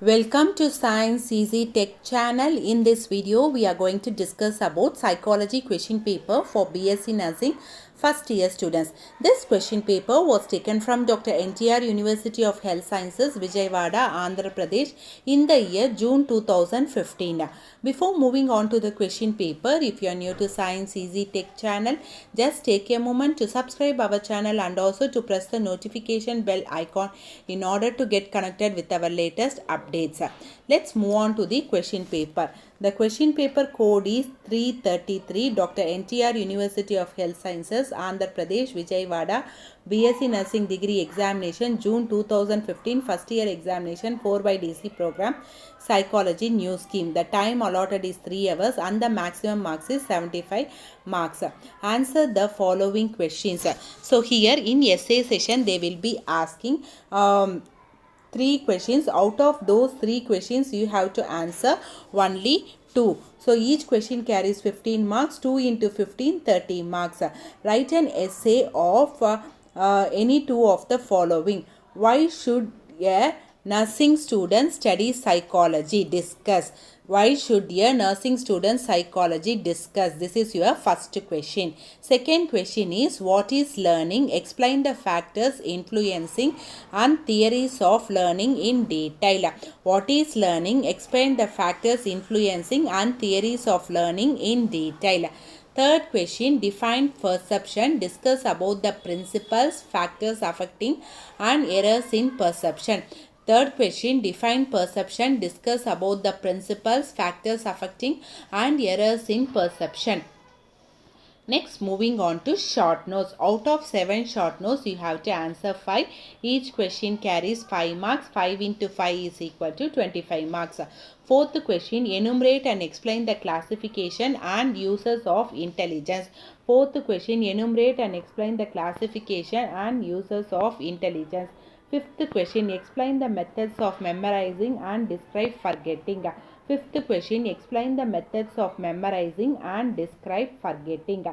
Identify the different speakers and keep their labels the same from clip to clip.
Speaker 1: Welcome to Science Easy Tech channel. In this video, we are going to discuss about psychology question paper for BSc Nursing first year students. This question paper was taken from Dr. NTR University of Health Sciences, Vijayawada, Andhra Pradesh in the year June 2015. Before moving on to the question paper, if you are new to Science Easy Tech channel, just take a moment to subscribe our channel and also to press the notification bell icon in order to get connected with our latest updates. Let's move on to the question paper. The question paper code is 333. Dr. NTR University of Health Sciences, Andhra Pradesh, Vijayawada, BSc Nursing Degree Examination, June 2015, first year examination, 4/DC program, Psychology New Scheme. The time allotted is 3 hours and the maximum marks is 75 marks. Answer the following questions. So here in essay session, they will be asking 3 questions. Out of those 3 questions, you have to answer only 2. So each question carries 15 marks. 2 into 15, 30 marks. Write an essay of any 2 of the following. Why should a nursing student study psychology? Discuss. Why should a nursing student psychology? Discuss. This is your first question. Second question is, what is learning? Explain the factors influencing and theories of learning in detail. What is learning? Explain the factors influencing and theories of learning in detail. Third question, define perception. Discuss about the principles, factors affecting and errors in perception. Third question, define perception. Discuss about the principles, factors affecting and errors in perception. Next, moving on to short notes. Out of 7 short notes, you have to answer 5. Each question carries 5 marks. 5 into 5 is equal to 25 marks. Fourth question, enumerate and explain the classification and uses of intelligence. Fourth question, enumerate and explain the classification and uses of intelligence. Fifth question, explain the methods of memorizing and describe forgetting. Fifth question, explain the methods of memorizing and describe forgetting.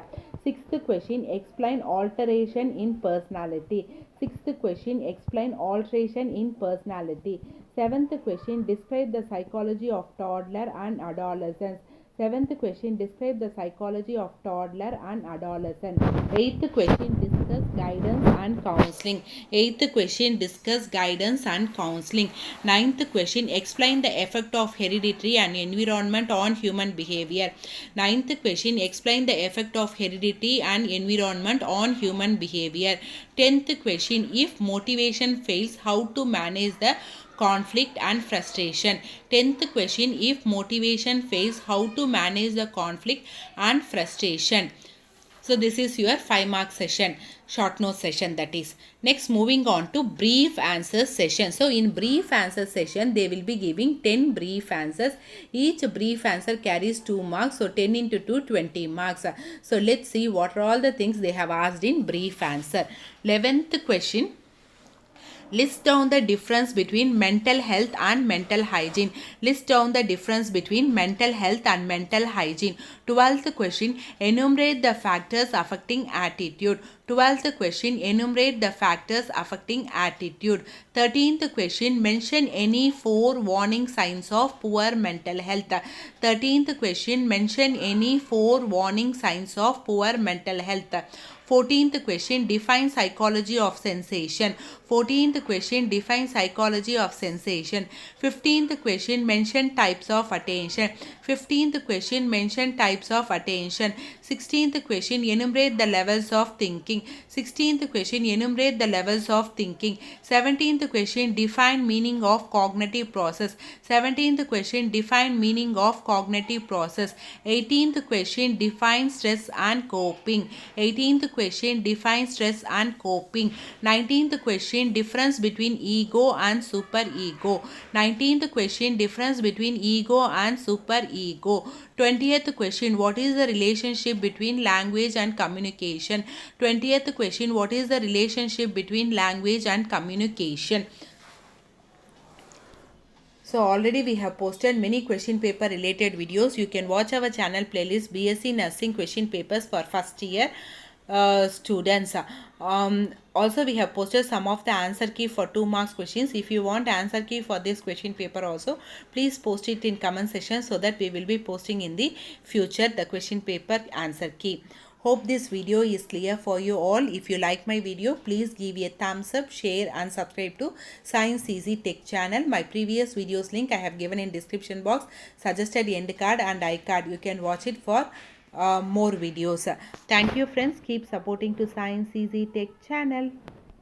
Speaker 1: Sixth question, explain alteration in personality. Sixth question, explain alteration in personality. Seventh question, describe the psychology of toddler and adolescence. Seventh question, describe the psychology of toddler and adolescent. Eighth question, discuss guidance and counseling. Eighth question, discuss guidance and counseling. Ninth question, explain the effect of hereditary and environment on human behavior. Ninth question, explain the effect of heredity and environment on human behavior. 10th question, if motivation fails, how to manage the conflict and frustration. 10th question, if motivation fails, how to manage the conflict and frustration. So this is your 5 mark session, short note session that is. Next, moving on to brief answer session. So in brief answer session, they will be giving 10 brief answers. Each brief answer carries 2 marks. So 10 into 2, 20 marks. So let's see what are all the things they have asked in brief answer. 11th question. List down the difference between mental health and mental hygiene. List down the difference between mental health and mental hygiene. 12th question, enumerate the factors affecting attitude. 12th question, enumerate the factors affecting attitude. 13th question, mention any 4 warning signs of poor mental health. 13th question, mention any 4 warning signs of poor mental health. 14th question, define psychology of sensation. 14th question, define psychology of sensation. 15th question, mention types of attention. 15th question, mention types of attention. 16th question, enumerate the levels of thinking. 16th question, enumerate the levels of thinking. 17th question, define meaning of cognitive process. 17th question, define meaning of cognitive process. 18th question, define stress and coping. 18th question, define stress and coping. 19th question, difference between ego and super ego. 19th question, difference between ego and super ego. 20th question, what is the relationship between language and communication? 20th question, what is the relationship between language and communication? So already we have posted many question paper related videos. You can watch our channel playlist BSc Nursing question papers for first year. students. Also we have posted some of the answer key for 2 marks questions. If you want answer key for this question paper also, please post it in comment section so that we will be posting in the future the question paper answer key. Hope this video is clear for you all. If you like my video, please give a thumbs up, share and subscribe to Science Easy Tech channel. My previous videos link I have given in description box, suggested end card and iCard. You can watch it for more videos. Thank you friends. Keep supporting to Science Easy Tech channel.